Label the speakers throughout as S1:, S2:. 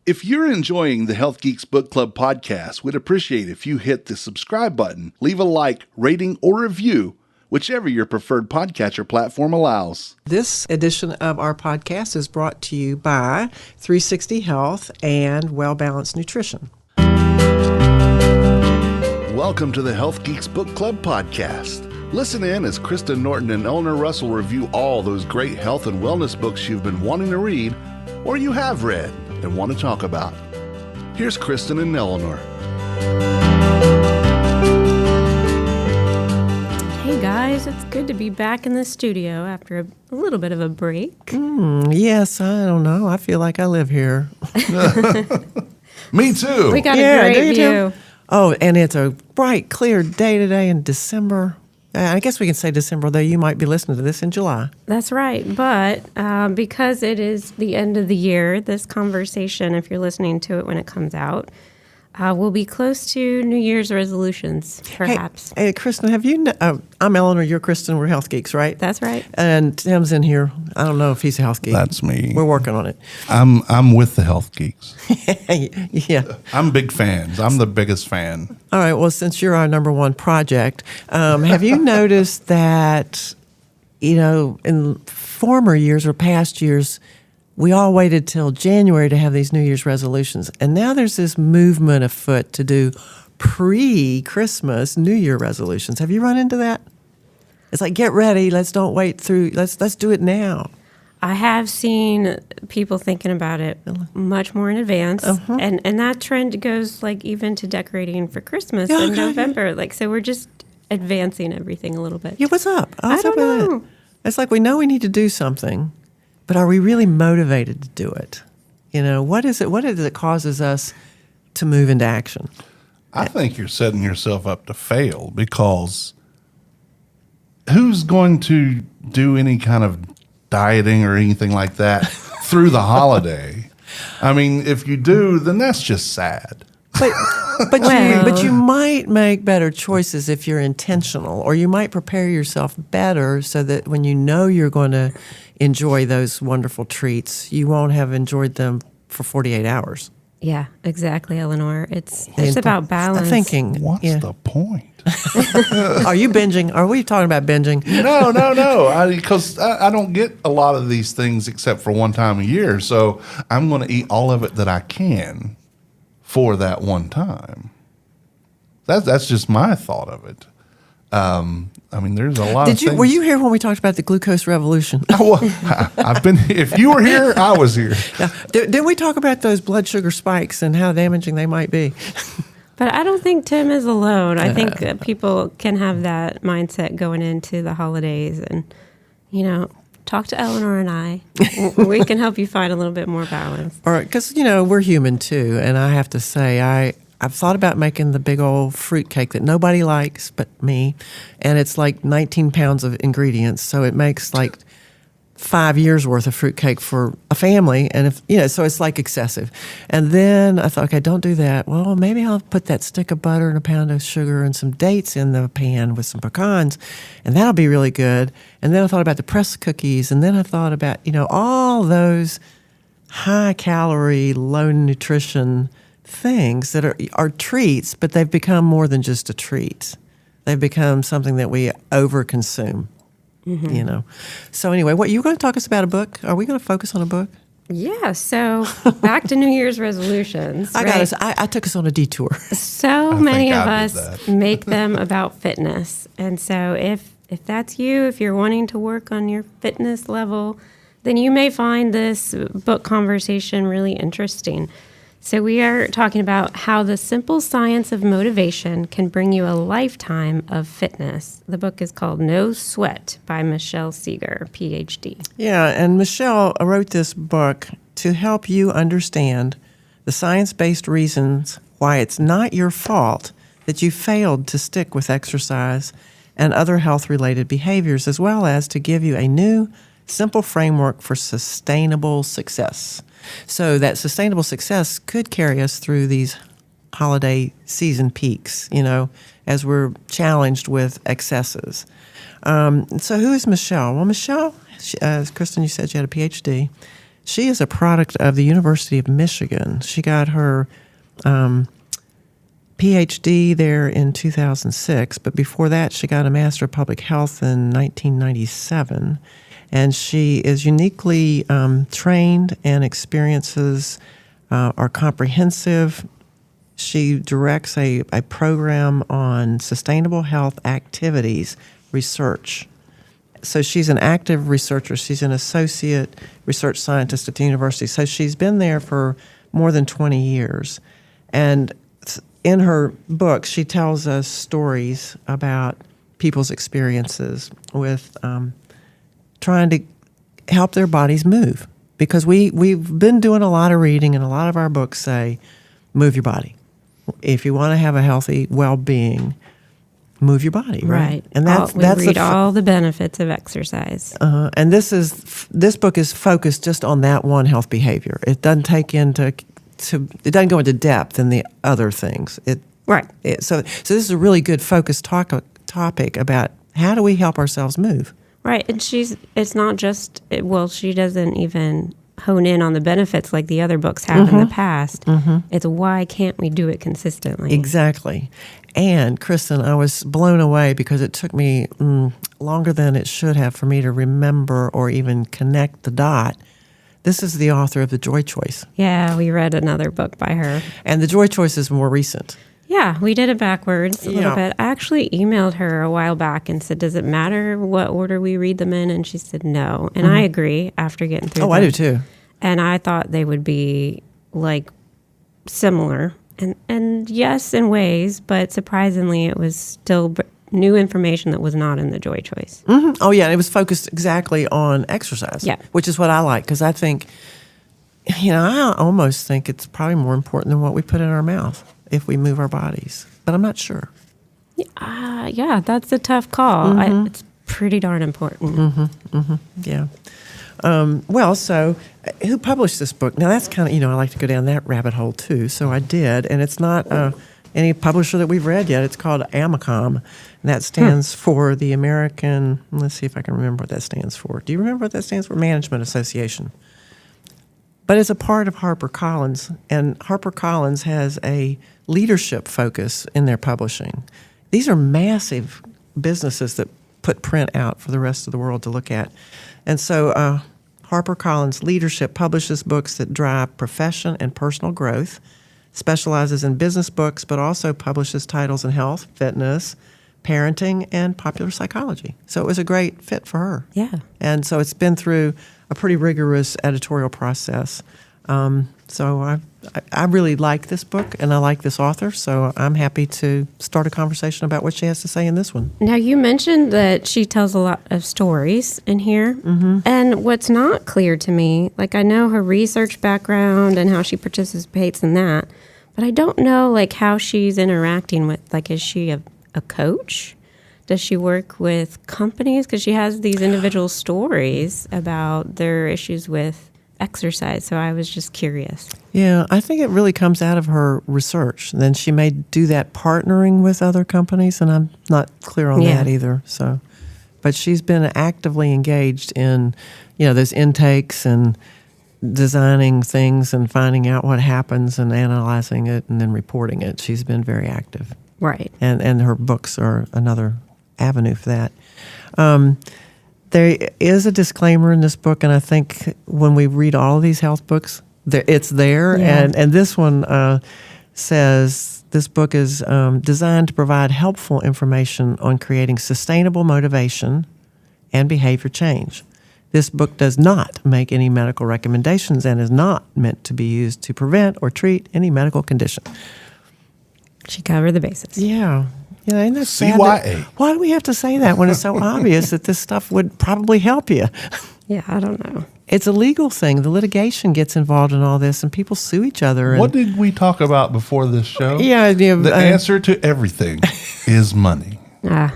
S1: If you're enjoying the Heath Geeks Book Club podcast, we'd appreciate if you hit the subscribe button, leave a like, rating, or review, whichever your preferred podcatcher platform allows.
S2: This edition of our podcast is brought to you by 360 Health and Well Balanced Nutrition.
S1: Welcome to the Heath Geeks Book Club podcast. Listen in as Kristen Norton and Eleanor Russell review all those great health and wellness books you've been wanting to read or you have read and want to talk about. Here's Kristen and Eleanor.
S3: Hey guys, it's good to be back in the studio after a little bit of a break.
S2: Yes, I don't know. I feel like I live here.
S1: Me too.
S3: We got a great
S2: do you
S3: view.
S2: too? Oh, and it's a bright, clear day today in December. I guess we can say December, though you might be listening to this in July.
S3: That's right. But because it is the end of the year, this conversation, if you're listening to it when it comes out, will be close to New Year's resolutions, perhaps.
S2: Hey, Kristen, have you... I'm Eleanor, you're Kristen, we're health geeks, right?
S3: That's right.
S2: And Tim's in here. I don't know if he's a health geek.
S1: That's me.
S2: We're working on it.
S1: I'm with the Health Geeks.
S2: Yeah.
S1: I'm big fans. I'm the biggest fan.
S2: All right, well, since you're our number one project, have you noticed that, in former years or past years, we all waited till January to have these New Year's resolutions. And now there's this movement afoot to do pre-Christmas New Year resolutions. Have you run into that? It's like, get ready. Let's don't wait through. Let's do it now.
S3: I have seen people thinking about it much more in advance.
S2: Uh-huh.
S3: And that trend goes like even to decorating for Christmas
S2: Yeah,
S3: in
S2: okay.
S3: November. Like, so we're just advancing everything a little bit.
S2: Yeah, what's up?
S3: I
S2: What's
S3: don't
S2: up with
S3: know.
S2: it? It's like we know we need to do something, but are we really motivated to do it? What is it? What is it that causes us to move into action?
S4: I think you're setting yourself up to fail because who's going to do any kind of dieting or anything like that through the holiday? I mean, if you do, then that's just sad.
S2: But you might make better choices if you're intentional, or you might prepare yourself better so that when you know you're going to enjoy those wonderful treats, you won't have enjoyed them for 48 hours.
S3: Yeah, exactly, Eleanor. It's about balance.
S2: Thinking.
S4: What's the point?
S2: Are you binging? Are we talking about binging?
S4: No. Because I don't get a lot of these things except for one time a year. So I'm going to eat all of it that I can for that one time. That's just my thought of it. I mean, there's a lot of things.
S2: Were you here when we talked about the glucose revolution?
S4: I've been. If you were here, I was here.
S2: Yeah. Didn't we talk about those blood sugar spikes and how damaging they might be?
S3: But I don't think Tim is alone. I think that people can have that mindset going into the holidays and, talk to Eleanor and I. We can help you find a little bit more balance.
S2: All right, because, we're human too. And I have to say, I've thought about making the big old fruit cake that nobody likes but me. And it's like 19 pounds of ingredients. So it makes like 5 years worth of fruit cake for a family. And so it's like excessive. And then I thought, okay, don't do that. Well, maybe I'll put that stick of butter and a pound of sugar and some dates in the pan with some pecans, and that'll be really good. And then I thought about the pressed cookies. And then I thought about, all those high calorie, low nutrition things that are treats, but they've become more than just a treat. They've become something that we overconsume. Mm-hmm. So anyway, you going to talk us about a book? Are we going to focus on a book?
S3: Yeah. So back to New Year's resolutions.
S2: I took us on a detour.
S3: So many of us make them about fitness. And so if that's you, if you're wanting to work on your fitness level, then you may find this book conversation really interesting. So we are talking about how the simple science of motivation can bring you a lifetime of fitness. The book is called No Sweat by Michelle Segar, PhD.
S2: Yeah, and Michelle wrote this book to help you understand the science-based reasons why it's not your fault that you failed to stick with exercise and other health-related behaviors, as well as to give you a new, simple framework for sustainable success. So that sustainable success could carry us through these holiday season peaks, as we're challenged with excesses. So who is Michelle? Well, Michelle, as Kristen, you said she had a PhD. she is a product of the University of Michigan. She got her PhD there in 2006, but before that she got a Master of Public Health in 1997. And she is uniquely trained, and experiences are comprehensive. She directs a program on sustainable health activities research. So she's an active researcher. She's an associate research scientist at the university. So she's been there for more than 20 years. And in her book, she tells us stories about people's experiences with trying to help their bodies move. Because we've been doing a lot of reading, and a lot of our books say, move your body. If you want to have a healthy well-being, move your body, right?
S3: And we read all the benefits of exercise.
S2: And this book is focused just on that one health behavior. It doesn't take it doesn't go into depth in the other things. So this is a really good focused topic about how do we help ourselves move.
S3: Right, and it's not just, she doesn't even hone in on the benefits like the other books have in the past. It's why can't we do it consistently?
S2: Exactly. And Kristen, I was blown away because it took me longer than it should have for me to remember or even connect the dot. This is the author of The Joy Choice.
S3: Yeah, we read another book by her.
S2: And The Joy Choice is more recent.
S3: Yeah, we did it backwards a little bit. I actually emailed her a while back and said, does it matter what order we read them in? And she said no. And I agree after getting through them.
S2: I do too.
S3: And I thought they would be like similar. And yes, in ways, but surprisingly, it was still new information that was not in The Joy Choice.
S2: Oh, yeah. It was focused exactly on exercise, which is what I like, because I think, I almost think it's probably more important than what we put in our mouth if we move our bodies. But I'm not sure.
S3: Yeah, that's a tough call. It's pretty darn important.
S2: Yeah. So who published this book? Now, that's kind of, I like to go down that rabbit hole, too. So I did. And it's not any publisher that we've read yet. It's called AMACOM. And that stands for the American, let's see if I can remember what that stands for. Do you remember what that stands for? Management Association. But it's a part of HarperCollins. And HarperCollins has a leadership focus in their publishing. These are massive businesses that put print out for the rest of the world to look at. And so HarperCollins Leadership publishes books that drive profession and personal growth, specializes in business books, but also publishes titles in health, fitness, parenting, and popular psychology. So it was a great fit for her.
S3: Yeah.
S2: And so it's been through a pretty rigorous editorial process. So I really like this book, and I like this author, so I'm happy to start a conversation about what she has to say in this one.
S3: Now, you mentioned that she tells a lot of stories in here, and what's not clear to me, like I know her research background and how she participates in that, but I don't know like how she's interacting with, like, is she a coach? Does she work with companies? Because she has these individual stories about their issues with exercise, so I was just curious.
S2: Yeah, I think it really comes out of her research. Then she may do that partnering with other companies, and I'm not clear on that either. So, but she's been actively engaged in, those intakes and designing things and finding out what happens and analyzing it and then reporting it. She's been very active.
S3: Right.
S2: And her books are another avenue for that. There is a disclaimer in this book, and I think when we read all of these health books, it's there.
S3: Yeah.
S2: And this one says this book is designed to provide helpful information on creating sustainable motivation and behavior change. This book does not make any medical recommendations and is not meant to be used to prevent or treat any medical condition.
S3: She covered the bases.
S2: Yeah. Ain't that sad?
S4: CYA.
S2: Why do we have to say that when it's so obvious that this stuff would probably help you?
S3: Yeah, I don't know.
S2: It's a legal thing. The litigation gets involved in all this, and people sue each other.
S4: What did we talk about before this show?
S2: Yeah.
S4: The answer to everything is money.
S3: Yeah.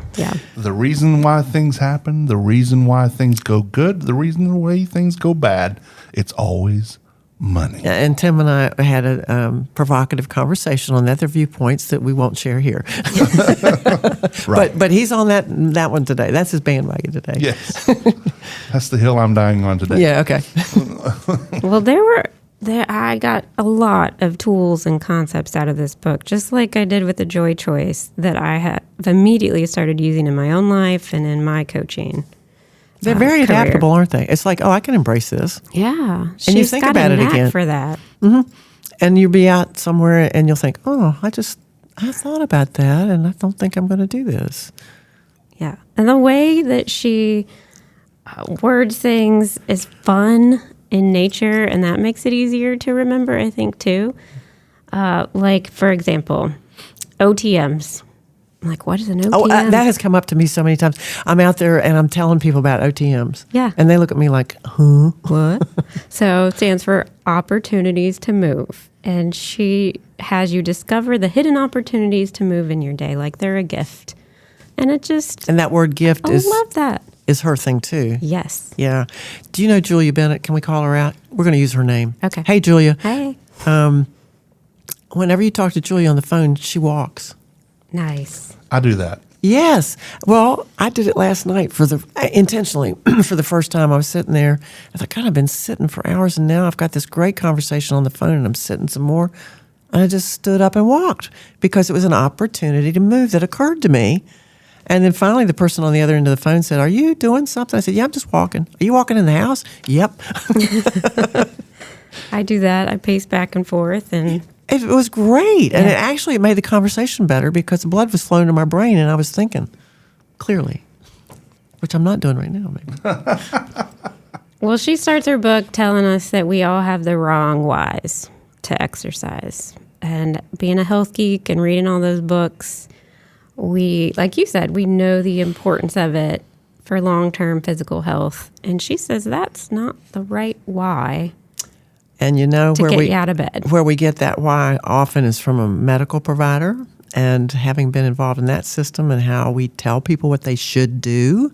S4: The reason why things happen, the reason why things go good, the reason why things go bad, it's always money.
S2: And Tim and I had a provocative conversation on that. Their viewpoints that we won't share here.
S4: Right.
S2: But he's on that one today. That's his bandwagon today.
S4: Yes. That's the hill I'm dying on today.
S2: Yeah, okay.
S3: Well, I got a lot of tools and concepts out of this book, just like I did with the Joy Choice, that I have immediately started using in my own life and in my coaching.
S2: They're very
S3: career.
S2: adaptable, aren't they? It's like, oh, I can embrace this.
S3: Yeah.
S2: And you think about it again.
S3: For that.
S2: Mm-hmm. And you'll be out somewhere and you'll think, oh, I thought about that and I don't think I'm going to do this.
S3: Yeah. And the way that she words things is fun in nature, and that makes it easier to remember, I think, too. Like, for example, OTMs. I'm like, what is an OTM?
S2: Oh, that has come up to me so many times. I'm out there and I'm telling people about OTMs.
S3: Yeah.
S2: And they look at me like, huh?
S3: What? So it stands for Opportunities to Move. And she has you discover the hidden opportunities to move in your day, like they're a gift. And it just...
S2: And that word gift
S3: I love that.
S2: Is her thing, too.
S3: Yes.
S2: Yeah. Do you know Julia Bennett? Can we call her out? We're going to use her name.
S3: Okay.
S2: Hey, Julia.
S3: Hey.
S2: Whenever you talk to Julia on the phone, she
S3: Nice.
S4: I do that.
S2: Yes. Well, I did it last night intentionally for the first time. I was sitting there. I thought, God, I've been sitting for hours, and now I've got this great conversation on the phone, and I'm sitting some more. And I just stood up and walked because it was an opportunity to move that occurred to me. And then finally, the person on the other end of the phone said, "Are you doing something?" I said, "Yeah, I'm just walking." "Are you walking in the house?" "Yep."
S3: I do that. I pace back and forth, and
S2: it was great. And
S3: Yeah.
S2: it made the conversation better because the blood was flowing to my brain and I was thinking clearly, which I'm not doing right now, maybe.
S3: Well, she starts her book telling us that we all have the wrong whys to exercise. And being a health geek and reading all those books, we, like you said, we know the importance of it for long-term physical health. And she says that's not the right why
S2: And you know
S3: to
S2: where
S3: get
S2: we
S3: you out of bed.
S2: where we get that why often is from a medical provider, and having been involved in that system and how we tell people what they should do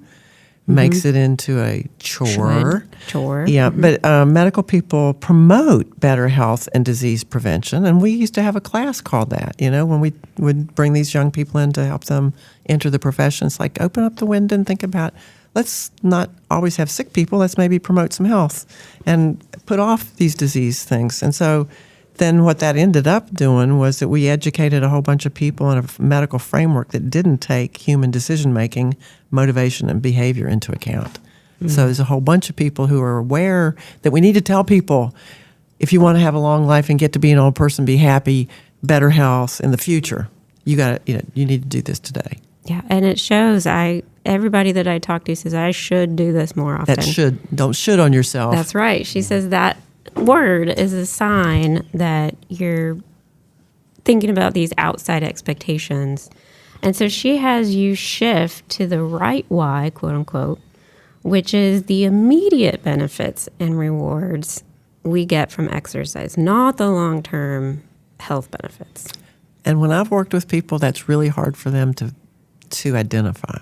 S2: makes it into a chore.
S3: Chore.
S2: Yeah, but medical people promote better health and disease prevention, and we used to have a class called that. You know, when we would bring these young people in to help them enter the profession, it's like open up the window and think about, let's not always have sick people. Let's maybe promote some health and put off these disease things. And so then what that ended up doing was that we educated a whole bunch of people in a medical framework that didn't take human decision-making, motivation, and behavior into account. So there's a whole bunch of people who are aware that we need to tell people, if you want to have a long life and get to be an old person, be happy, better health in the future, you need to do this today.
S3: Yeah, and it shows. Everybody that I talk to says I should do this more often.
S2: Don't should on yourself.
S3: That's right. She says that word is a sign that you're thinking about these outside expectations. And so she has you shift to the right why, quote unquote, which is the immediate benefits and rewards we get from exercise, not the long-term health benefits.
S2: And when I've worked with people, that's really hard for them to identify.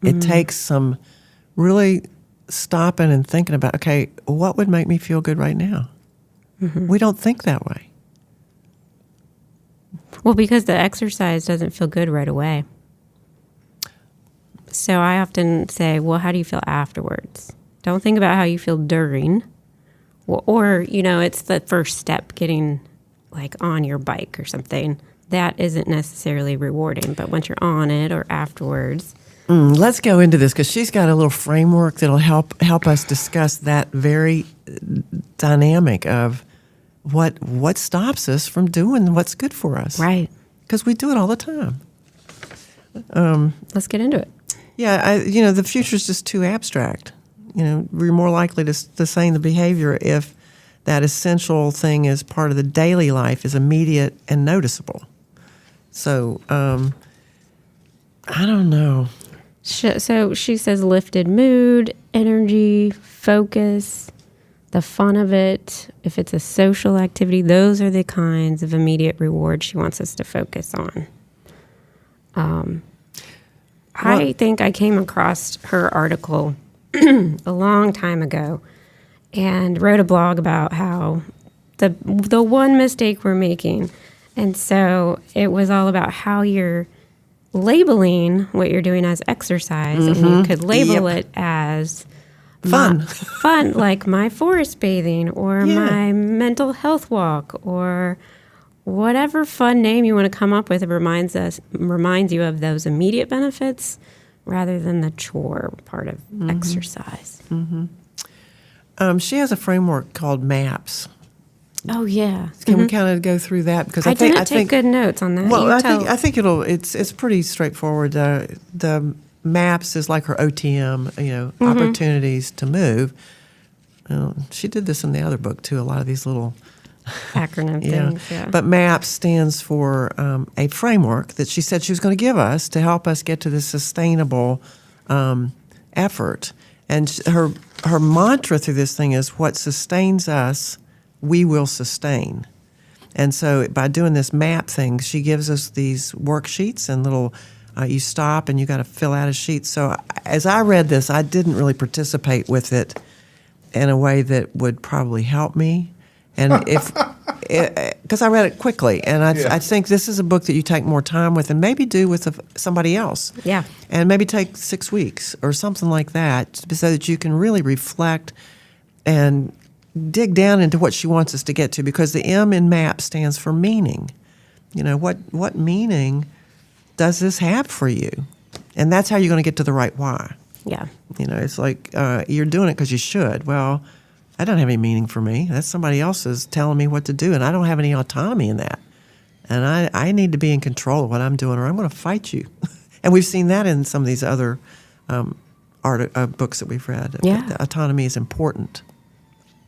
S2: It takes some really stopping and thinking about, okay, what would make me feel good right now? We don't think that way.
S3: Well, because the exercise doesn't feel good right away. So I often say, well, how do you feel afterwards? Don't think about how you feel during. Or it's the first step, getting like on your bike or something. That isn't necessarily rewarding, but once you're on it or afterwards.
S2: Let's go into this because she's got a little framework that'll help us discuss that very dynamic of what stops us from doing what's good for us.
S3: Right.
S2: Because we do it all the time.
S3: Let's get into it.
S2: Yeah, the future is just too abstract. We're more likely to sustain the behavior if that essential thing is part of the daily life is immediate and noticeable. So, I don't know.
S3: So she says lifted mood, energy, focus, the fun of it. If it's a social activity, those are the kinds of immediate rewards she wants us to focus on. I think I came across her article a long time ago, and wrote a blog about how the one mistake we're making. And so it was all about how you're labeling what you're doing as exercise, and you could label it as
S2: Fun.
S3: Fun, like my forest bathing or my mental health walk or whatever fun name you want to come up with. It reminds you of those immediate benefits rather than the chore part of exercise.
S2: She has a framework called MAPS.
S3: Oh yeah.
S2: Can we kind of go through that? Because
S3: I didn't take good notes on that.
S2: Well, I think it's pretty straightforward. The MAPS is like her OTM, opportunities to move. She did this in the other book too. A lot of these little
S3: acronym things. Yeah.
S2: But MAPS stands for a framework that she said she was going to give us to help us get to this sustainable effort. And her mantra through this thing is, what sustains us, we will sustain. And so by doing this MAP thing, she gives us these worksheets and little, you stop and you got to fill out a sheet. So as I read this, I didn't really participate with it in a way that would probably help me. And because I read it quickly, and I think this is a book that you take more time with and maybe do with somebody else.
S3: Yeah.
S2: And maybe take 6 weeks or something like that so that you can really reflect and dig down into what she wants us to get to, because the M in MAP stands for meaning. What meaning does this have for you? And that's how you're going to get to the right why.
S3: Yeah.
S2: It's like you're doing it because you should. Well, that doesn't have any meaning for me. That's somebody else's telling me what to do, and I don't have any autonomy in that. And I need to be in control of what I'm doing, or I'm going to fight you. And we've seen that in some of these other books that we've read.
S3: Yeah.
S2: The autonomy is important.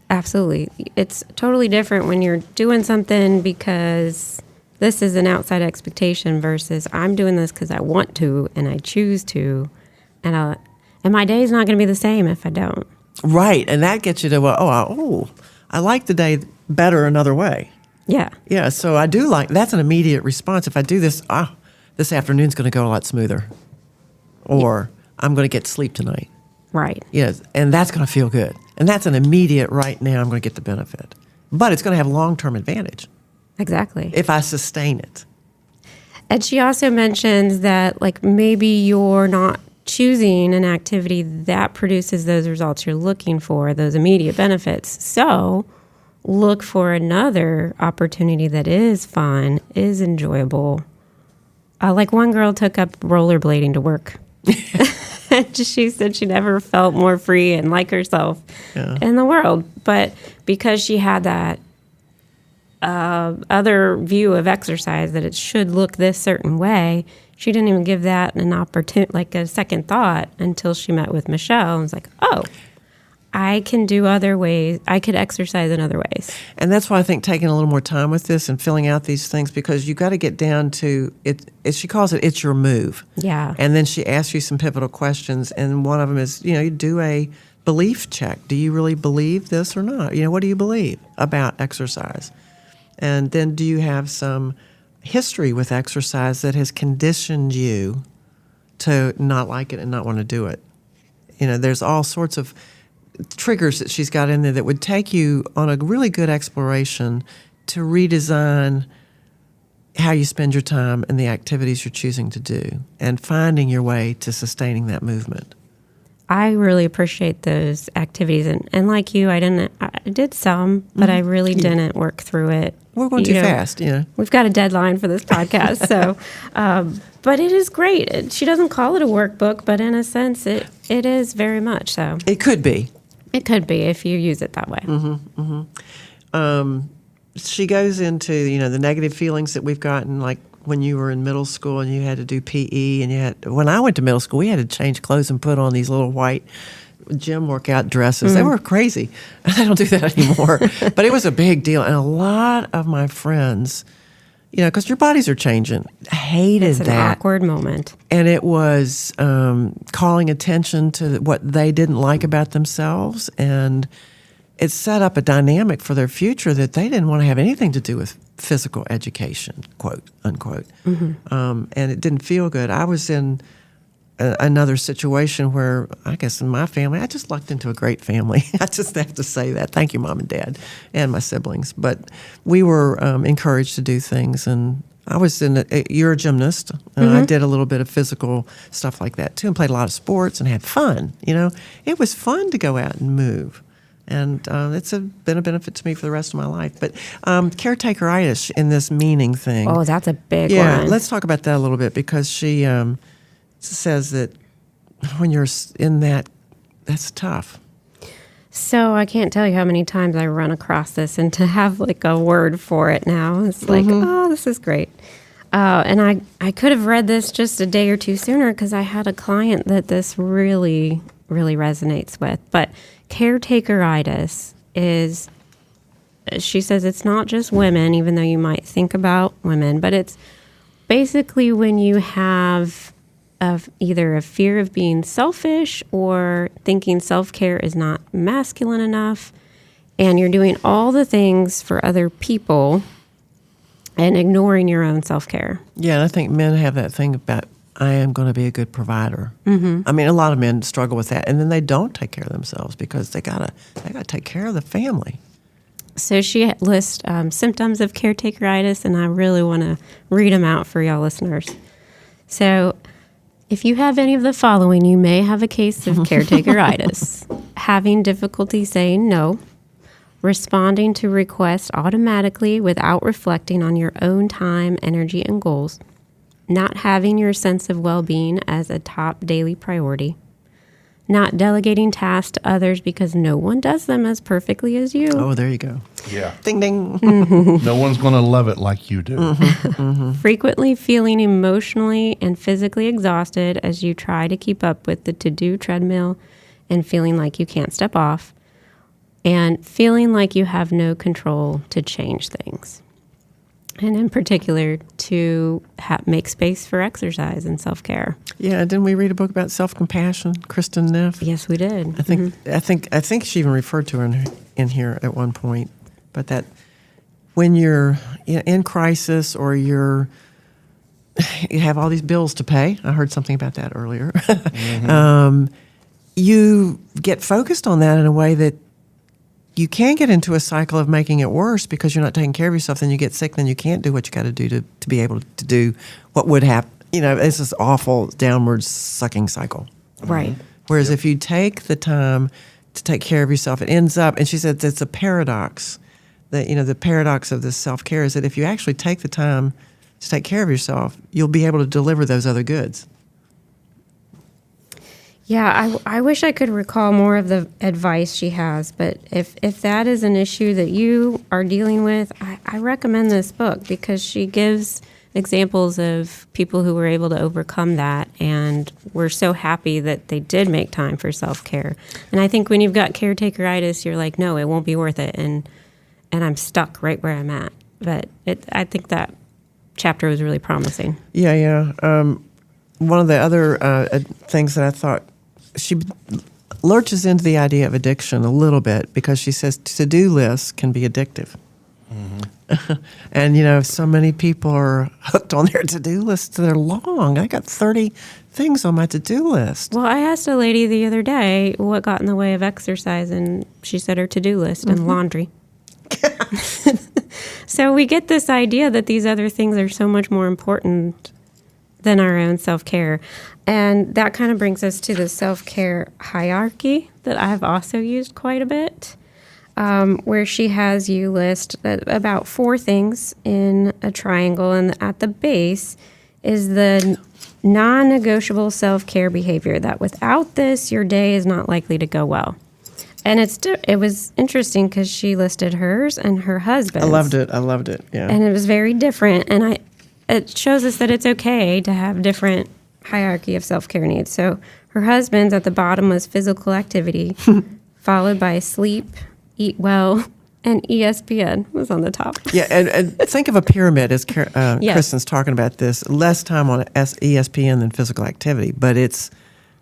S3: Absolutely. It's totally different when you're doing something because this is an outside expectation versus I'm doing this because I want to and I choose to, and my day is not going to be the same if I don't.
S2: Right, and that gets you to, I like the day better another way.
S3: Yeah.
S2: Yeah, so I do that's an immediate response. If I do this, this afternoon's going to go a lot smoother. Or I'm going to get sleep tonight.
S3: Right.
S2: Yes, and that's going to feel good. And that's an immediate right now I'm going to get the benefit. But it's going to have long-term advantage.
S3: Exactly.
S2: If I sustain it.
S3: And she also mentions that maybe you're not choosing an activity that produces those results you're looking for, those immediate benefits. So look for another opportunity that is fun, is enjoyable. One girl took up rollerblading to work. She said she never felt more free and like herself in the world. But because she had that other view of exercise, that it should look this certain way, she didn't even give that an opportunity, a second thought, until she met with Michelle and was like, oh, I can do other ways. I could exercise in other ways.
S2: And that's why I think taking a little more time with this and filling out these things, because you got to get down to it. She calls it, it's your move.
S3: Yeah.
S2: And then she asks you some pivotal questions. And one of them is, you do a belief check. Do you really believe this or not? What do you believe about exercise? And then do you have some history with exercise that has conditioned you to not like it and not want to do it? There's all sorts of triggers that she's got in there that would take you on a really good exploration to redesign how you spend your time and the activities you're choosing to do, and finding your way to sustaining that movement.
S3: I really appreciate those activities, and like you, I did some, but I really didn't work through it.
S2: We're going too fast,
S3: We've got a deadline for this podcast, so. But it is great. She doesn't call it a workbook, but in a sense, it is very much so.
S2: It could be.
S3: It could be if you use it that way.
S2: She goes into the negative feelings that we've gotten, like when you were in middle school and you had to do PE, and when I went to middle school, we had to change clothes and put on these little white gym workout dresses. They were crazy. I don't do that anymore. But it was a big deal, and a lot of my friends, because your bodies are changing, hated that.
S3: It's an awkward moment.
S2: And it was calling attention to what they didn't like about themselves, and it set up a dynamic for their future that they didn't want to have anything to do with physical education, quote, unquote. And it didn't feel good. I was in another situation where I guess in my family, I just lucked into a great family. I just have to say that. Thank you, Mom and Dad, and my siblings. But we were encouraged to do things, and I was you're a gymnast, and I did a little bit of physical stuff like that too, and played a lot of sports and had fun. It was fun to go out and move. And it's been a benefit to me for the rest of my life. But caretakeritis in this meaning thing.
S3: Oh, that's a big one.
S2: Yeah, let's talk about that a little bit, because she says that when you're in that, that's tough.
S3: So I can't tell you how many times I run across this, and to have like a word for it now, it's like, oh, this is great. And I could have read this just a day or two sooner, because I had a client that this really, really resonates with. But caretakeritis is, she says, it's not just women, even though you might think about women, but it's basically when you have either a fear of being selfish or thinking self-care is not masculine enough, and you're doing all the things for other people and ignoring your own self-care.
S2: Yeah, and I think men have that thing about, I am going to be a good provider. I mean, a lot of men struggle with that, and then they don't take care of themselves because they gotta take care of the family.
S3: So she lists symptoms of caretakeritis, and I really want to read them out for y'all listeners. So if you have any of the following, you may have a case of caretakeritis. Having difficulty saying no, responding to requests automatically without reflecting on your own time, energy, and goals, not having your sense of well-being as a top daily priority, not delegating tasks to others because no one does them as perfectly as you.
S2: Oh, there you go.
S4: Yeah.
S2: Ding, ding.
S4: No one's going to love it like you do.
S3: Frequently feeling emotionally and physically exhausted as you try to keep up with the to-do treadmill and feeling like you can't step off, and feeling like you have no control to change things. And in particular, to make space for exercise and self-care.
S2: Yeah, didn't we read a book about self-compassion, Kristen Neff?
S3: Yes, we did.
S2: I think she even referred to her in here at one point. But that when you're in crisis or you have all these bills to pay, I heard something about that earlier. You get focused on that in a way that you can get into a cycle of making it worse because you're not taking care of yourself. Then you get sick. Then you can't do what you got to do to be able to do what would happen. It's this awful downward sucking cycle.
S3: Right.
S2: Whereas if you take the time to take care of yourself, it ends up, and she said it's a paradox. That the paradox of this self-care is that if you actually take the time to take care of yourself, you'll be able to deliver those other goods.
S3: Yeah, I wish I could recall more of the advice she has, but if that is an issue that you are dealing with, I recommend this book because she gives examples of people who were able to overcome that, and we're so happy that they did make time for self-care. And I think when you've got caretakeritis, you're like, no, it won't be worth it, and I'm stuck right where I'm at. But I think that chapter was really promising.
S2: Yeah. One of the other things that I thought, she lurches into the idea of addiction a little bit because she says to-do lists can be addictive. And, so many people are hooked on their to-do lists. They're long. I got 30 things on my to-do list.
S3: Well, I asked a lady the other day what got in the way of exercise, and she said her to-do list and laundry. So we get this idea that these other things are so much more important than our own self-care. And that kind of brings us to the self-care hierarchy that I've also used quite a bit, where she has you list about 4 things in a triangle, and at the base is the non-negotiable self-care behavior, that without this, your day is not likely to go well. And it was interesting because she listed hers and her husband's.
S2: I loved it, yeah.
S3: And it was very different, and it shows us that it's okay to have different hierarchy of self-care needs. So her husband's at the bottom was physical activity, followed by sleep, eat well, and ESPN was on the top.
S2: Yeah, and think of a pyramid as
S3: Yes.
S2: Kristen's talking about this. Less time on ESPN than physical activity, but it's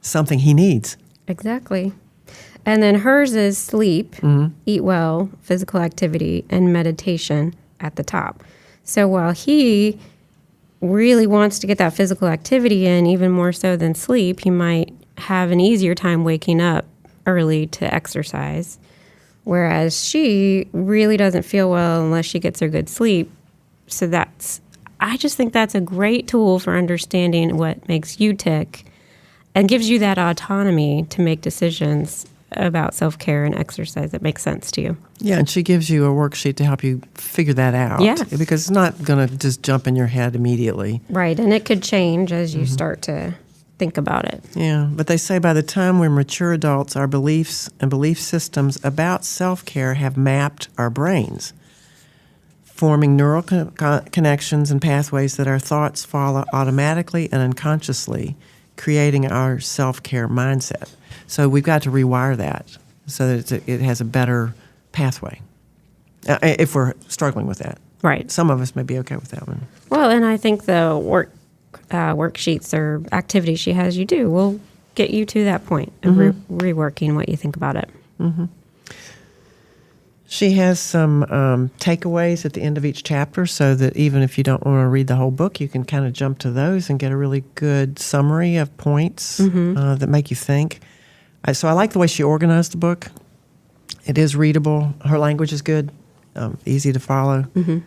S2: something he needs.
S3: Exactly. And then hers is sleep, eat well, physical activity, and meditation at the top. So while he really wants to get that physical activity in, even more so than sleep, he might have an easier time waking up early to exercise. Whereas she really doesn't feel well unless she gets her good sleep. So I just think that's a great tool for understanding what makes you tick and gives you that autonomy to make decisions about self-care and exercise that makes sense to you.
S2: Yeah, and she gives you a worksheet to help you figure that out.
S3: Yeah.
S2: Because it's not going to just jump in your head immediately.
S3: Right, and it could change as you start to think about it.
S2: Yeah, but they say by the time we're mature adults, our beliefs and belief systems about self-care have mapped our brains, forming neural connections and pathways that our thoughts follow automatically and unconsciously, creating our self-care mindset. So we've got to rewire that so that it has a better pathway, if we're struggling with that.
S3: Right.
S2: Some of us may be okay with that one.
S3: Well, and I think the worksheets or activities she has you do will get you to that point of reworking what you think about it.
S2: Mm-hmm. She has some takeaways at the end of each chapter so that even if you don't want to read the whole book, you can kind of jump to those and get a really good summary of points that make you think. So I like the way she organized the book. It is readable. Her language is good, easy to follow. Mm-hmm.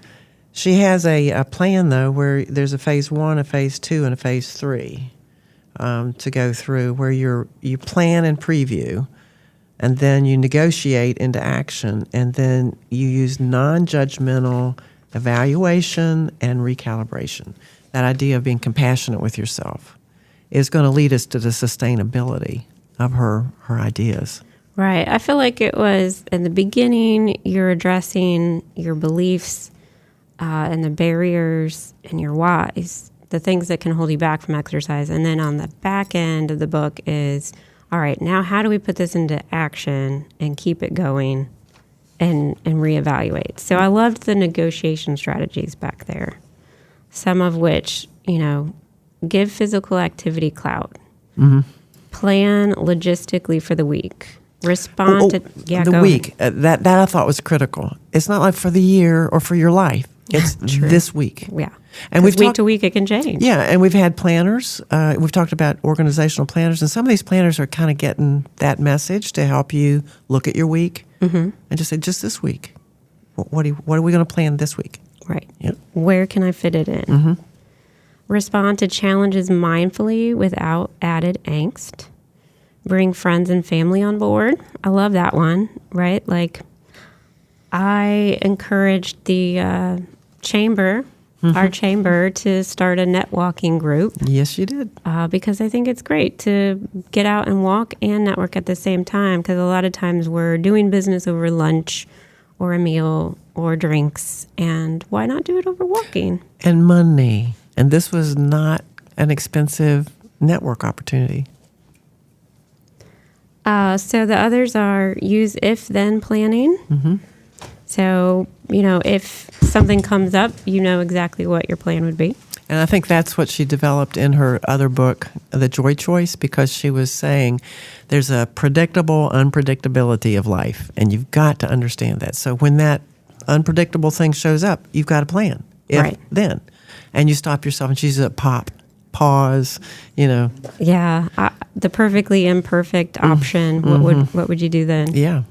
S2: She has a plan, though, where there's a phase 1, a phase 2, and a phase 3 to go through, where you plan and preview, and then you negotiate into action, and then you use non-judgmental evaluation and recalibration. That idea of being compassionate with yourself is going to lead us to the sustainability of her ideas.
S3: Right. I feel like it was, in the beginning, you're addressing your beliefs and the barriers and your whys, the things that can hold you back from exercise. And then on the back end of the book is, all right, now how do we put this into action and keep it going and reevaluate? So I loved the negotiation strategies back there, some of which, give physical activity clout. Mm-hmm. Plan logistically for the week. Respond to
S2: the week. That I thought was critical. It's not like for the year or for your life. It's this week.
S3: Yeah.
S2: And
S3: week to week it can change.
S2: Yeah, and we've had planners. We've talked about organizational planners, and some of these planners are kind of getting that message to help you look at your week and just say, just this week. What are we going to plan this week?
S3: Right.
S2: Yep.
S3: Where can I fit it in? Mm-hmm. Respond to challenges mindfully without added angst. Bring friends and family on board. I love that one, right? Like, I encouraged the chamber, our chamber, to start a net walking group.
S2: Yes, you did.
S3: Because I think it's great to get out and walk and network at the same time, because a lot of times we're doing business over lunch or a meal or drinks, and why not do it over walking?
S2: And money. And this was not an expensive network opportunity.
S3: So the others are use if-then planning. Mm-hmm. So, if something comes up, you know exactly what your plan would be.
S2: And I think that's what she developed in her other book, The Joy Choice, because she was saying there's a predictable unpredictability of life, and you've got to understand that. So when that unpredictable thing shows up, you've got a plan. Then. And you stop yourself, and she says, pause,
S3: Yeah, the perfectly imperfect option. What would you do then?
S2: Yeah.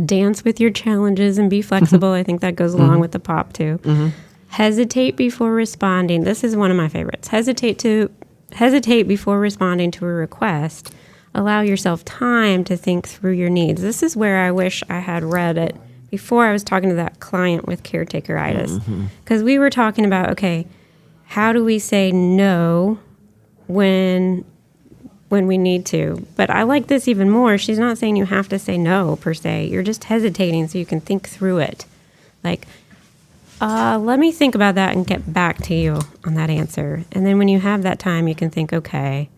S3: Dance with your challenges and be flexible. I think that goes along with the pop too. Mm-hmm. Hesitate before responding. This is one of my favorites. Hesitate before responding to a request. Allow yourself time to think through your needs. This is where I wish I had read it before I was talking to that client with caretaker-itis. Because we were talking about, okay, how do we say no when we need to? But I like this even more. She's not saying you have to say no, per se. You're just hesitating so you can think through it. Like, let me think about that and get back to you on that answer. And then when you have that time, you can think, okay,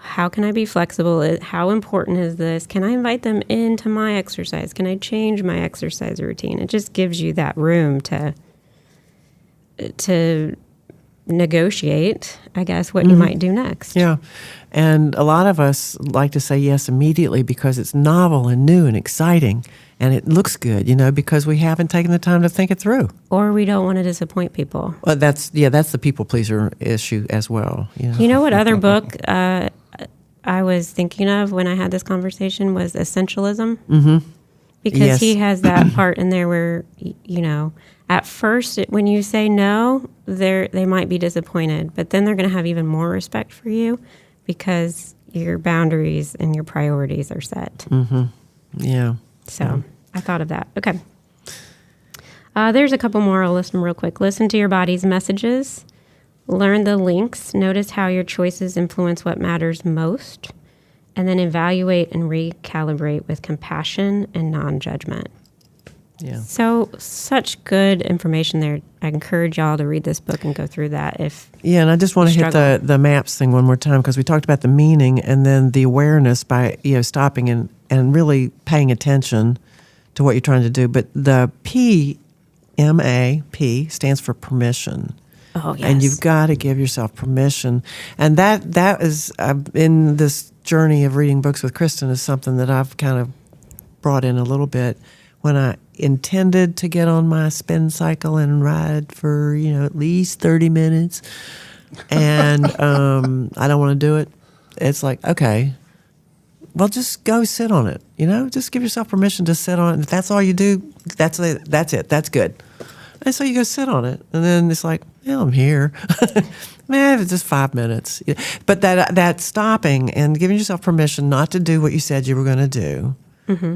S3: how can I be flexible? How important is this? Can I invite them into my exercise? Can I change my exercise routine? It just gives you that room to negotiate, I guess, what you might do next.
S2: Yeah. And a lot of us like to say yes immediately because it's novel and new and exciting and it looks good, because we haven't taken the time to think it through.
S3: Or we don't want to disappoint people.
S2: Well, that's the people pleaser issue as well.
S3: You know what other book I was thinking of when I had this conversation was Essentialism? Mm-hmm. Because he has that part in there where, at first, when you say no, they might be disappointed, but then they're going to have even more respect for you because your boundaries and your priorities are set.
S2: Mm-hmm. Yeah.
S3: So I thought of that. Okay. There's a couple more. I'll list them real quick. Listen to your body's messages. Learn the links. Notice how your choices influence what matters most. And then evaluate and recalibrate with compassion and non-judgment.
S2: Yeah.
S3: So such good information there. I encourage y'all to read this book and go through that.
S2: And I just want to hit the maps thing one more time because we talked about the meaning and then the awareness by stopping and really paying attention to what you're trying to do. But the P stands for permission.
S3: Oh, yes.
S2: And you've got to give yourself permission. And that is in this journey of reading books with Kristen is something that I've kind of brought in a little bit. When I intended to get on my spin cycle and ride for, at least 30 minutes, and I don't want to do it, it's like, okay, well, just go sit on it. Just give yourself permission to sit on it. If that's all you do, that's it. That's good. And so you go sit on it, and then it's like, well, I'm here. Man, it's just 5 minutes. But that stopping and giving yourself permission not to do what you said you were going to do,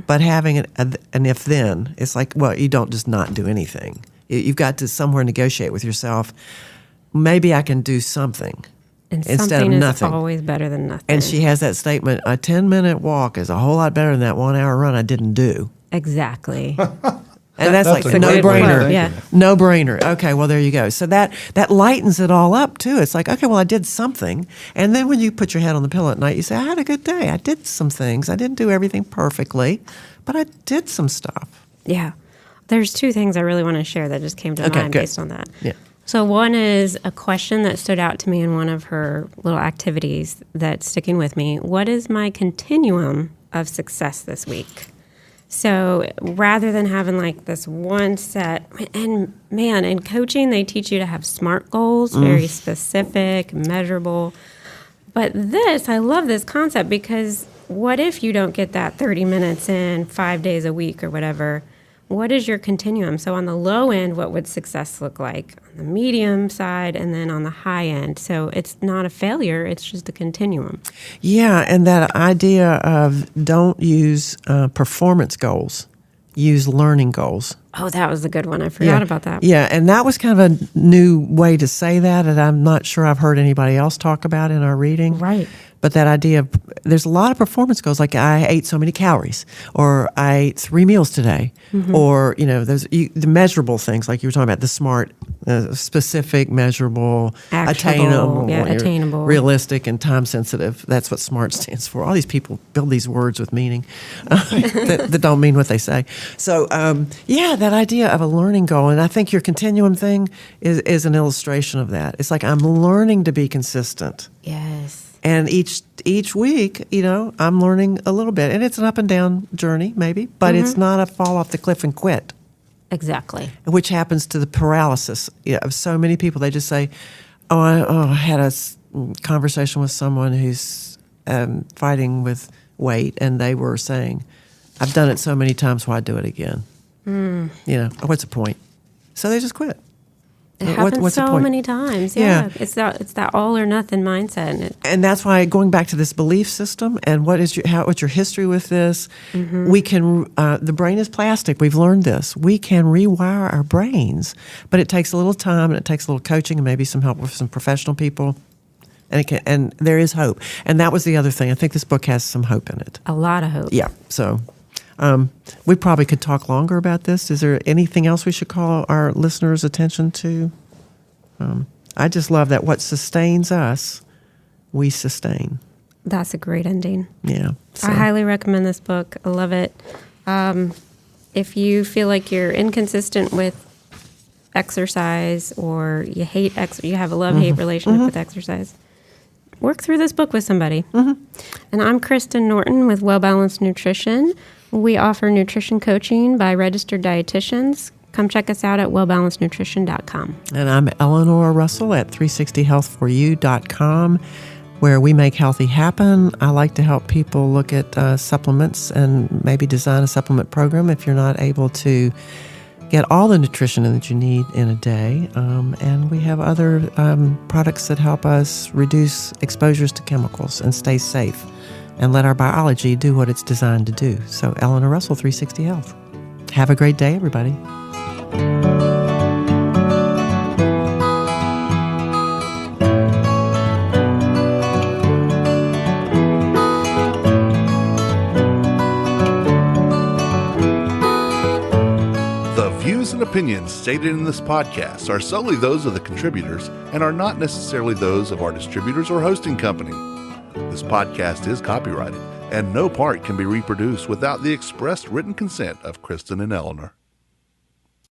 S2: but having an if-then, it's like, well, you don't just not do anything. You've got to somewhere negotiate with yourself. Maybe I can do something instead of nothing.
S3: Is always better than nothing.
S2: And she has that statement, a 10-minute walk is a whole lot better than that 1 hour run I didn't do.
S3: Exactly.
S2: And that's like a no-brainer.
S3: Yeah.
S2: No-brainer. Okay, well, there you go. So that lightens it all up, too. It's like, okay, well, I did something. And then when you put your head on the pillow at night, you say, I had a good day. I did some things. I didn't do everything perfectly, but I did some stuff.
S3: Yeah. There's two things I really want to share that just came to mind based on that.
S2: Yeah.
S3: So one is a question that stood out to me in one of her little activities that's sticking with me. What is my continuum of success this week? So rather than having like this one set, and man, in coaching, they teach you to have SMART goals, very specific, measurable. But I love this concept because what if you don't get that 30 minutes in 5 days a week or whatever? What is your continuum? So on the low end, what would success look like? On the medium side and then on the high end. So it's not a failure, it's just a continuum.
S2: Yeah, and that idea of don't use performance goals, use learning goals.
S3: Oh, that was a good one. I forgot about that.
S2: Yeah, and that was kind of a new way to say that, and I'm not sure I've heard anybody else talk about in our reading.
S3: Right.
S2: But that idea of, there's a lot of performance goals, like I ate so many calories, or I ate 3 meals today, or, the measurable things, like you were talking about, the SMART, specific, measurable,
S3: Actionable,
S2: attainable, realistic, and time sensitive. That's what SMART stands for. All these people build these words with meaning that don't mean what they say. So, that idea of a learning goal, and I think your continuum thing is an illustration of that. It's like I'm learning to be consistent.
S3: Yes.
S2: And each week, I'm learning a little bit. And it's an up and down journey, maybe, but it's not a fall off the cliff and quit.
S3: Exactly.
S2: Which happens to the paralysis of so many people. They just say, I had a conversation with someone who's fighting with weight, and they were saying, I've done it so many times, why do it again? What's the point? So they just quit.
S3: It happens so many times. Yeah. It's that all or nothing mindset.
S2: And that's why, going back to this belief system and what's your history with this, we can, the brain is plastic. We've learned this. We can rewire our brains, but it takes a little time and it takes a little coaching and maybe some help with some professional people. And there is hope. And that was the other thing. I think this book has some hope in it.
S3: A lot of hope.
S2: Yeah. So we probably could talk longer about this. Is there anything else we should call our listeners' attention to? I just love that what sustains us, we sustain.
S3: That's a great ending.
S2: Yeah. So.
S3: I highly recommend this book. I love it. If you feel like you're inconsistent with exercise, or you hate you have a love-hate relationship with exercise, work through this book with somebody. And I'm Kristen Norton with Well Balanced Nutrition. We offer nutrition coaching by registered dietitians. Come check us out at wellbalancednutrition.com.
S2: And I'm Eleanor Russell at 360healthforyou.com, where we make healthy happen. I like to help people look at supplements and maybe design a supplement program if you're not able to get all the nutrition that you need in a day. And we have other products that help us reduce exposures to chemicals and stay safe and let our biology do what it's designed to do. So Eleanor Russell, 360 Health. Have a great day, everybody.
S1: And opinions stated in this podcast are solely those of the contributors and are not necessarily those of our distributors or hosting company. This podcast is copyrighted, and no part can be reproduced without the expressed written consent of Kristen and Eleanor.